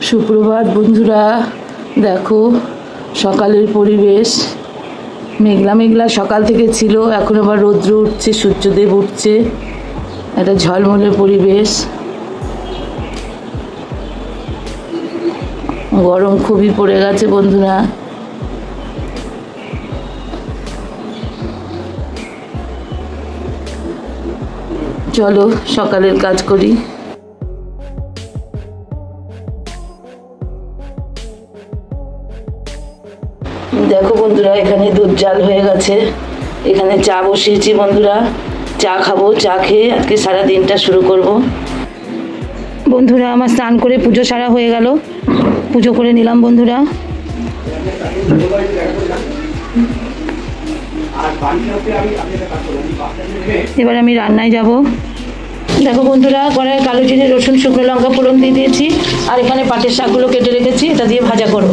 সুপ্রভাত বন্ধুরা, দেখো সকালের পরিবেশ। মেঘলা মেঘলা সকাল থেকে ছিল, এখন আবার রৌদ্র উঠছে, সূর্যদেব উঠছে, একটা ঝলমলে পরিবেশ। গরম খুবই পড়ে গেছে বন্ধুরা। চলো সকালের কাজ করি। দেখো বন্ধুরা, এখানে দুধ জাল হয়ে গেছে, এখানে চা বসিয়েছি বন্ধুরা। চা খাবো, চা খেয়ে আজকে সারা দিনটা শুরু করব। বন্ধুরা আমার স্নান করে পুজো সারা হয়ে গেল, পুজো করে নিলাম বন্ধুরা। এবার আমি রান্নায় যাব। দেখো বন্ধুরা, কড়াইয়ে কালো জিরে, রসুন, শুকনো লঙ্কা ফোড়ন দিয়ে দিয়েছি, আর এখানে পাটের শাকগুলো কেটে রেখেছি, এটা দিয়ে ভাজা করব।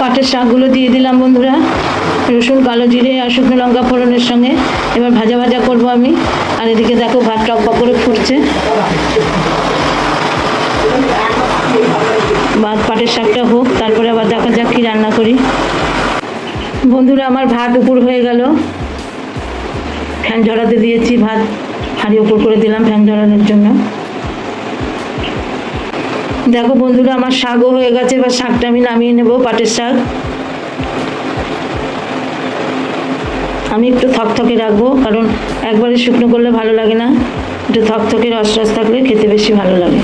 পাটের শাকগুলো দিয়ে দিলাম বন্ধুরা, রসুন, কালো জিরে আর শুকনো লঙ্কা ফোড়নের সঙ্গে। এবার ভাজা ভাজা করব আমি। আর এদিকে দেখো ভাত টক করে ফুটছে। পাটের শাকটা হোক, তারপরে আবার দেখা যাক কি রান্না করি। বন্ধুরা আমার ভাত উপর হয়ে গেল, ফ্যান ঝরাতে দিয়েছি, ভাত হাঁড়ি উপর করে দিলাম ফ্যান ঝরানোর জন্য। দেখো বন্ধুরা আমার শাকও হয়ে গেছে, এবার শাকটা আমি নামিয়ে নেব। পাটের শাক আমি একটু থকথকে রাখবো, কারণ একবারে শুকনো করলে ভালো লাগে না, একটু থকথকে রস রস থাকলে খেতে বেশি ভালো লাগে।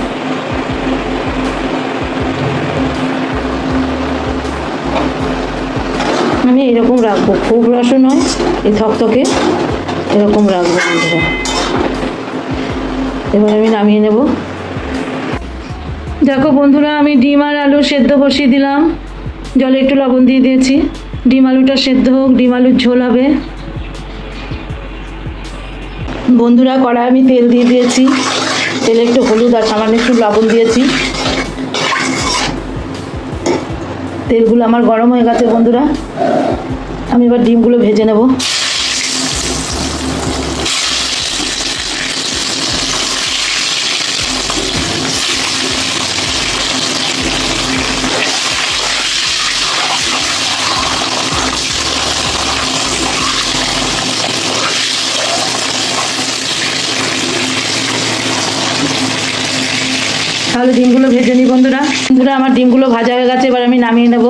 আমি এরকম রাখবো, খুব রসও নয়, এই থকথকে এরকম রাখবো বন্ধুরা। এবার আমি নামিয়ে নেব। দেখো বন্ধুরা আমি ডিম আর আলু সেদ্ধ বসিয়ে দিলাম, জলে একটু লবণ দিয়ে দিয়েছি। ডিম আলুটা সেদ্ধ হোক, ডিম আলুর ঝোল হবে। বন্ধুরা কড়াই আমি তেল দিয়ে দিয়েছি, তেলে একটু হলুদ আর সামান্য একটু লবণ দিয়েছি। তেলগুলো আমার গরম হয়ে গেছে বন্ধুরা, আমি এবার ডিমগুলো ভেজে নেব। তাহলে ডিমগুলো ভেজে নিই বন্ধুরা। বন্ধুরা আমার ডিমগুলো ভাজা হয়ে গেছে, এবার আমি নামিয়ে নেব।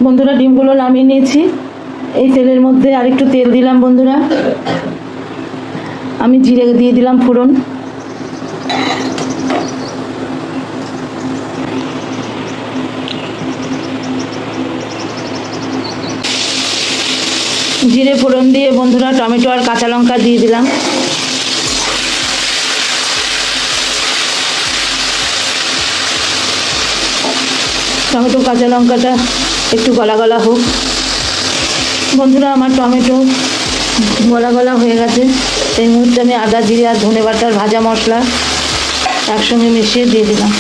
বন্ধুরা ডিমগুলো নামিয়ে নিয়েছি। এই তেলের মধ্যে আরেকটু তেল দিলাম বন্ধুরা, আমি জিরে দিয়ে দিলাম ফোড়ন। জিরে ফোড়ন দিয়ে বন্ধুরা টমেটো আর কাঁচা লঙ্কা দিয়ে দিলাম। টমেটো কাঁচা লঙ্কাটা একটু গলা গলা হোক বন্ধুরা। আমার টমেটো গলা গলা হয়ে গেছে, এই মুহূর্তে আমি আদা, জিরে আর ধনে বাটার ভাজা মশলা একসঙ্গে মিশিয়ে দিয়ে দিলাম।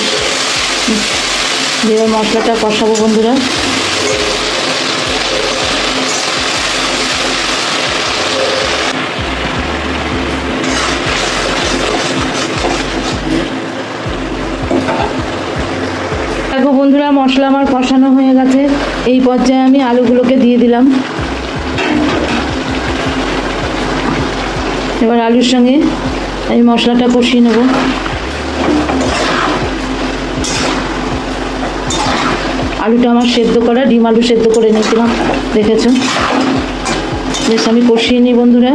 দিয়ে মশলাটা কষাবো বন্ধুরা। দেখো বন্ধুরা মশলা আমার কষানো হয়ে গেছে, এই পর্যায়ে আমি আলুগুলোকে দিয়ে দিলাম। এবার আলুর সঙ্গে এই মশলাটা কষিয়ে নেব। আলুটা আমার সেদ্ধ করা, ডিম আলু সেদ্ধ করে নিয়েছিলাম, দেখেছ। বেশ আমি কষিয়ে নিই বন্ধুরা।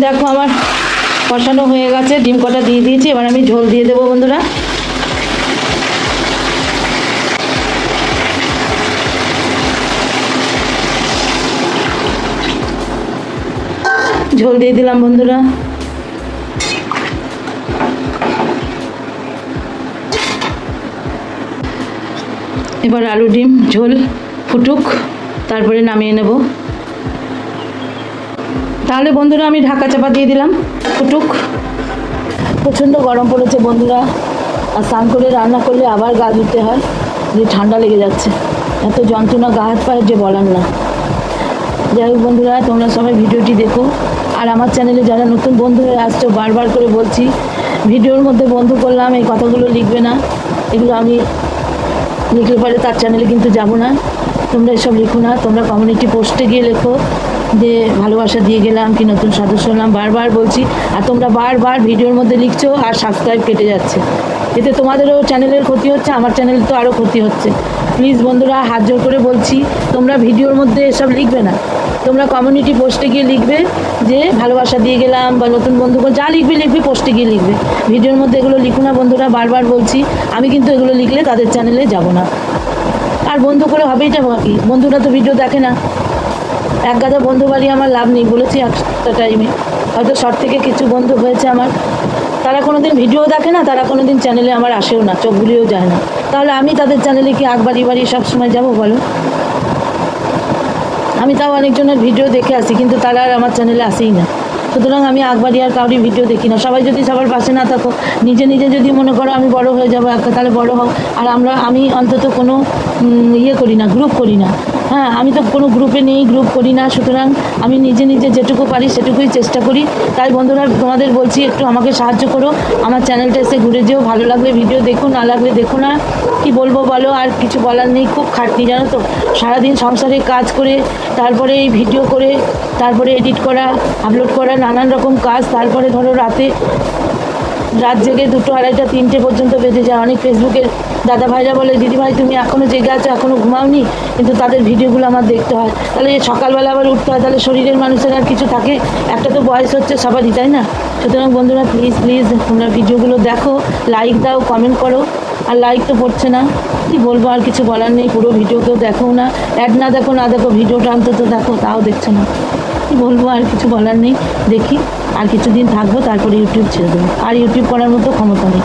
দেখো আমার কষানো হয়ে গেছে, ডিম কটা দিয়ে দিয়েছি, এবার আমি ঝোল দিয়ে দেবো বন্ধুরা। ঝোল দিয়ে দিলাম বন্ধুরা। এবার আলু ডিম ঝোল ফুটুক, তারপরে নামিয়ে নেব। তাহলে বন্ধুরা আমি ঢাকা চাপা দিয়ে দিলাম, ফুটুক। প্রচণ্ড গরম পড়েছে বন্ধুরা, আর স্নান করে রান্না করলে আবার গা ধুতে হয়, যে ঠান্ডা লেগে যাচ্ছে, এত যন্ত্রণা গা হাত পায়ের যে বলার না। যাই হোক বন্ধুরা, তোমরা সবাই ভিডিওটি দেখো, আর আমার চ্যানেলে যারা নতুন বন্ধু হয়ে আসছো, বারবার করে বলছি ভিডিওর মধ্যে বন্ধ করলাম, এই কথাগুলো লিখবে না, এগুলো আমি লিখলে পরে তার চ্যানেলে কিন্তু যাব না। তোমরা এসব লিখো না, তোমরা কমিউনিটি পোস্টে গিয়ে লেখো যে ভালোবাসা দিয়ে গেলাম কি নতুন সদস্য হলাম, বারবার বলছি। আর তোমরা বারবার ভিডিওর মধ্যে লিখছো আর সাবস্ক্রাইব কেটে যাচ্ছে, এতে তোমাদেরও চ্যানেলের ক্ষতি হচ্ছে, আমার চ্যানেল তো আরও ক্ষতি হচ্ছে। প্লিজ বন্ধুরা, হাত জোর করে বলছি, তোমরা ভিডিওর মধ্যে এসব লিখবে না, তোমরা কমিউনিটি পোস্টে গিয়ে লিখবে যে ভালোবাসা দিয়ে গেলাম বা নতুন বন্ধু, যা লিখবে পোস্টে গিয়ে লিখবে, ভিডিওর মধ্যে এগুলো লিখো না বন্ধুরা, বারবার বলছি। আমি কিন্তু এগুলো লিখলে তাদের চ্যানেলে যাব না। আর বন্ধু করে হবেইটা বাকি, বন্ধুরা তো ভিডিও দেখে না। এক গাদা বন্ধু বাড়ি আমার লাভ নেই, বলেছি একটা টাইমে। হয়তো শর্ট থেকে কিছু বন্ধু হয়েছে আমার, তারা কোনো দিন ভিডিও দেখে না, তারা কোনো দিন চ্যানেলে আমার আসেও না, চোখ বুলিয়েও যায় না। তাহলে আমি তাদের চ্যানেলে কি আগ বাড়ি বাড়ি সবসময় যাবো বলো? আমি তাও অনেকজনের ভিডিও দেখে আসি, কিন্তু তারা আর আমার চ্যানেলে আসেই না। সুতরাং আমি আকবারি আর কাউরি ভিডিও দেখি না। সবাই যদি সবার পাশে না থাকো, নিজে নিজে যদি মনে করো আমি বড় হয়ে যাবো একটা, তাহলে বড় হও। আর আমি অন্তত কোনো ইয়ে করি না, গ্রুপ করি না। হ্যাঁ, আমি তো কোনো গ্রুপে নেই, গ্রুপ করি না। সুতরাং আমি নিজে নিজে যেটুকু পারি সেটুকুই চেষ্টা করি। তাই বন্ধুরা, তোমাদের বলছি একটু আমাকে সাহায্য করো, আমার চ্যানেলটা এসে ঘুরে যেও, ভালো লাগলে ভিডিও দেখো, না লাগলে দেখো না। কি বলবো বলো, আর কিছু বলার নেই। খুব খাটনি জানো তো, সারাদিন সংসারে কাজ করে, তারপরে এই ভিডিও করে, তারপরে এডিট করা, আপলোড করা, নানান রকম কাজ, তারপরে ধরো রাত জেগে 2টো, 2:30, 3টে পর্যন্ত বেজে যায়। অনেক ফেসবুকের দাদা ভাইরা বলে, দিদিভাই তুমি এখনও জেগে আছো, এখনও ঘুমাওনি, কিন্তু তাদের ভিডিওগুলো আমার দেখতে হয়। তাহলে সকালবেলা আবার উঠতে হয়, তাহলে শরীরের মানুষের আর কিছু থাকে? একটা তো বয়স হচ্ছে সবারই, তাই না? সুতরাং বন্ধুরা, প্লিজ তোমরা ভিডিওগুলো দেখো, লাইক দাও, কমেন্ট করো। আর লাইক তো পড়ছে না, কি বলবো, আর কিছু বলার নেই। পুরো ভিডিও কেউ দেখো না, অ্যাড না দেখো, ভিডিওটা অন্তত দেখো, তাও দেখছো না। কি বলবো, আর কিছু বলার নেই। দেখি আর কিছুদিন থাকবো, তারপরে ইউটিউব ছেড়ে দেবো। আর ইউটিউব করার মতো ক্ষমতা নেই।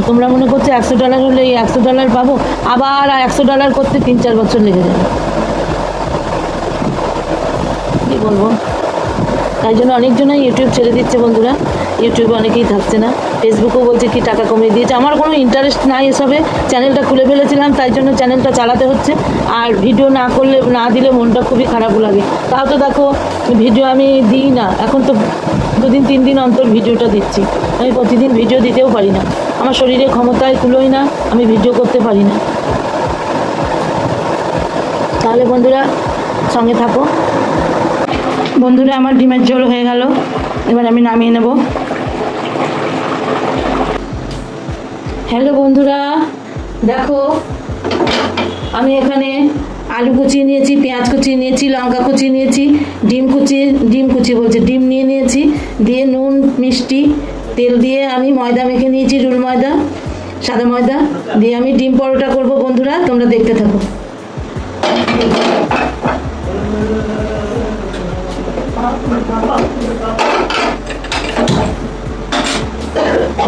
তোমরা মনে করছো $100 হলে এই $100 পাবো, আবার $100 করতে 3-4 বছর লেগে যাবে। কি বলবো, তাই জন্য অনেকজনই ইউটিউব ছেড়ে দিচ্ছে বন্ধুরা। ইউটিউবে অনেকেই থাকছে না, ফেসবুকেও বলছে কি টাকা কমিয়ে দিয়েছে। আমার কোনো ইন্টারেস্ট নাই এসবে, চ্যানেলটা খুলে ফেলেছিলাম, তাই জন্য চ্যানেলটা চালাতে হচ্ছে। আর ভিডিও না দিলে মনটা খুবই খারাপ লাগে। তাও তো দেখো, ভিডিও আমি দিই না, এখন তো 2-দিন 3 দিন অন্তর ভিডিওটা দিচ্ছি। আমি প্রতিদিন ভিডিও দিতেও পারি না, আমার শরীরে ক্ষমতায় কুলোই না, আমি ভিডিও করতে পারি না। তাহলে বন্ধুরা, সঙ্গে থাকো। বন্ধুরা, আমার ডিমের ঝোল হয়ে গেল, এবার আমি নামিয়ে নেব। হ্যালো বন্ধুরা, দেখো আমি এখানে আলু কুচিয়ে নিয়েছি, পেঁয়াজ কুচিয়ে নিয়েছি, লঙ্কা কুচিয়ে নিয়েছি, ডিম নিয়ে নিয়েছি, দিয়ে নুন, মিষ্টি, তেল দিয়ে আমি ময়দা মেখে নিয়েছি, রুল ময়দা, সাদা ময়দা দিয়ে আমি ডিম পরোটা করব। বন্ধুরা, তোমরা দেখতে থাকো।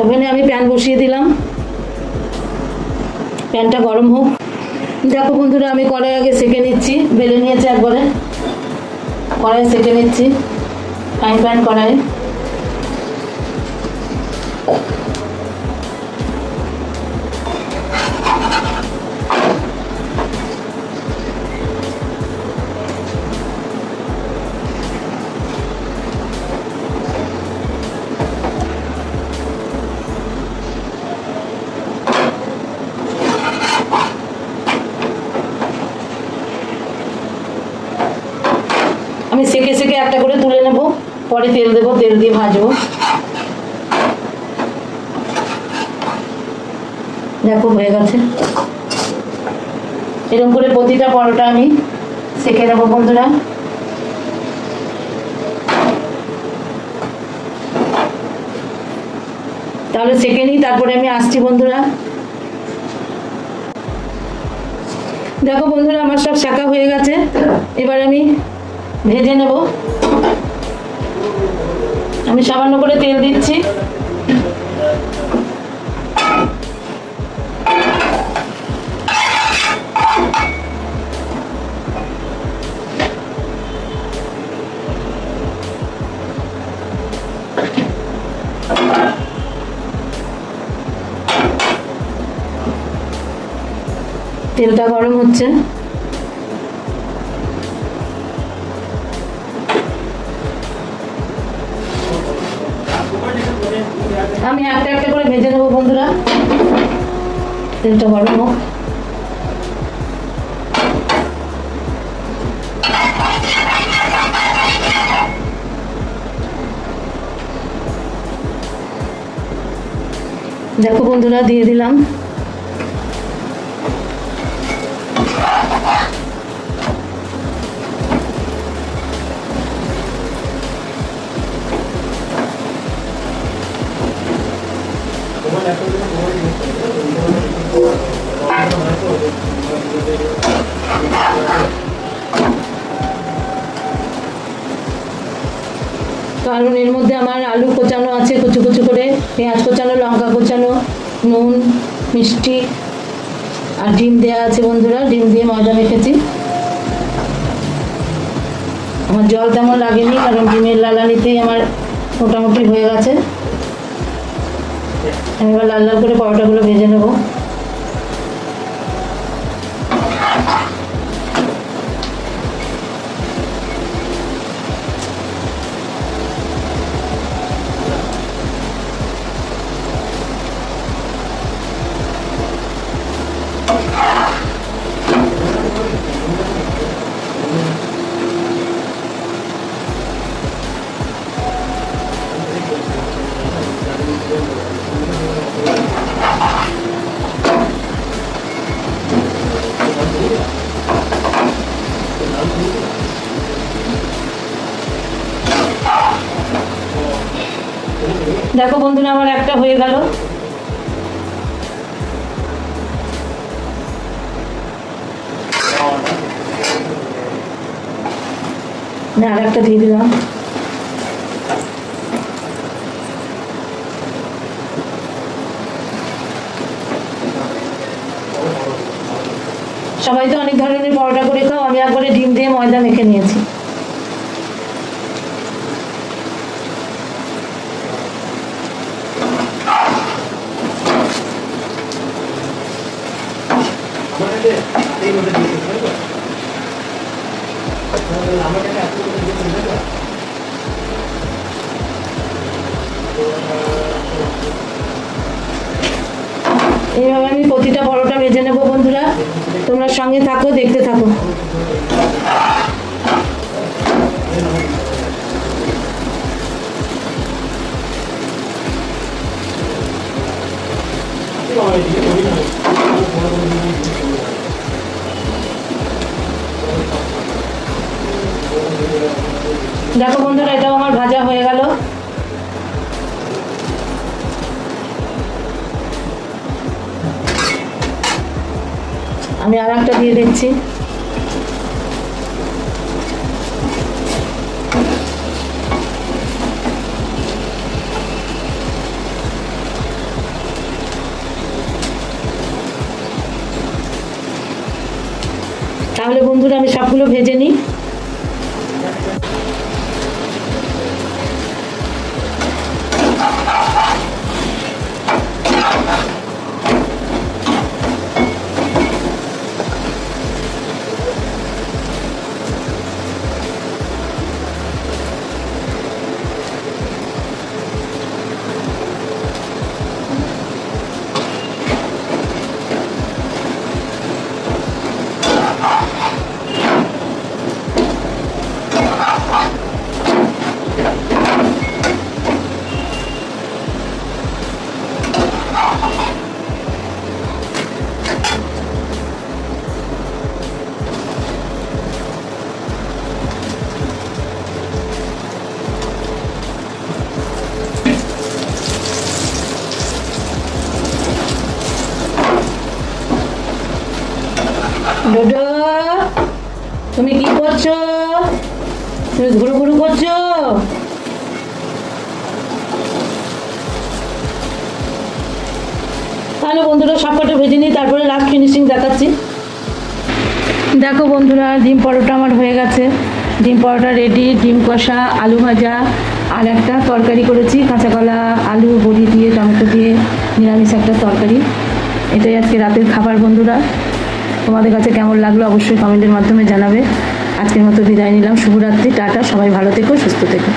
ওভেনে আমি প্যান বসিয়ে দিলাম, প্যানটা গরম হোক। দেখো বন্ধুরা, আমি কড়াই আগে সেঁকে নিচ্ছি, বেলে নিয়েছি একবারে, কড়াই সেঁকে নিচ্ছি, ফ্রাইং প্যান কড়াই। আমি সেকে সেকে একটা করে তুলে নেব, পরে তেল দেবো, তেল দিয়ে ভাজবো। দেখো হয়ে গেছে। এরকম করে প্রতিটা পরোটা আমি সেকে নেবো বন্ধুরা। তাহলে সেকে নিই, তারপরে আমি আসছি বন্ধুরা। দেখো বন্ধুরা, আমার সব সেকা হয়ে গেছে, এবার আমি ভেজে নেব। আমি সামান্য করে তেল দিচ্ছি। তেলটা গরম হচ্ছে, আমি একটা একটা করে ভেজে নেবো বন্ধুরা। তেলটা গরম হোক। দেখো বন্ধুরা, দিয়ে দিলাম কারণ এর মধ্যে আমার আলু কোচানো আছে কুচু কুচু করে, পেঁয়াজ কোচানো, লঙ্কা কোচানো, নুন, মিষ্টি আর ডিম দেওয়া আছে বন্ধুরা। ডিম দিয়ে ময়দা মেখেছি। আমার জল তেমন লাগেনি কারণ ডিমের লালানিতেই আমার মোটামুটি হয়ে গেছে। আমি এবার লাল লাল করে পরোটাগুলো ভেজে নেবো। দেখো বন্ধুরা, আমার একটা হয়ে গেল। আর একটা দিয়ে দিলাম। সবাই তো অনেক ধরনের পরোটা করে খাও, আমি একবারে ডিম দিয়ে ময়দা মেখে নিয়েছি। এইভাবে আমি প্রতিটা পরোটা ভেজে নেবো বন্ধুরা। তোমরা সঙ্গে থাকো, দেখতে থাকো। দেখো বন্ধুরা, এটাও আমার ভাজা হয়ে গেল। আমি আর একটা দিয়ে দিচ্ছি। তাহলে বন্ধুরা আমি সবগুলো ভেজে নিই। ডোডো, তুমি কি করছো? তুমি ঘুরু ঘুরু করছো? তাহলে বন্ধুরা সবকটা ভেজে নিই, তারপরে লাস্ট ফিনিশিং দেখাচ্ছি। দেখো বন্ধুরা, ডিম পরোটা আমার হয়ে গেছে। ডিম পরোটা রেডি। ডিম কষা, আলু ভাজা আর একটা তরকারি করেছি, কাঁচা কলা, আলু, বড়ি দিয়ে, টমেটো দিয়ে নিরামিষ একটা তরকারি। এটাই আজকে রাতের খাবার বন্ধুরা। তোমাদের কাছে কেমন লাগলো অবশ্যই কমেন্টের মাধ্যমে জানাবে। আজকের মতো বিদায় নিলাম। শুভরাত্রি, টাটা। সবাই ভালো থেকো, সুস্থ থেকো।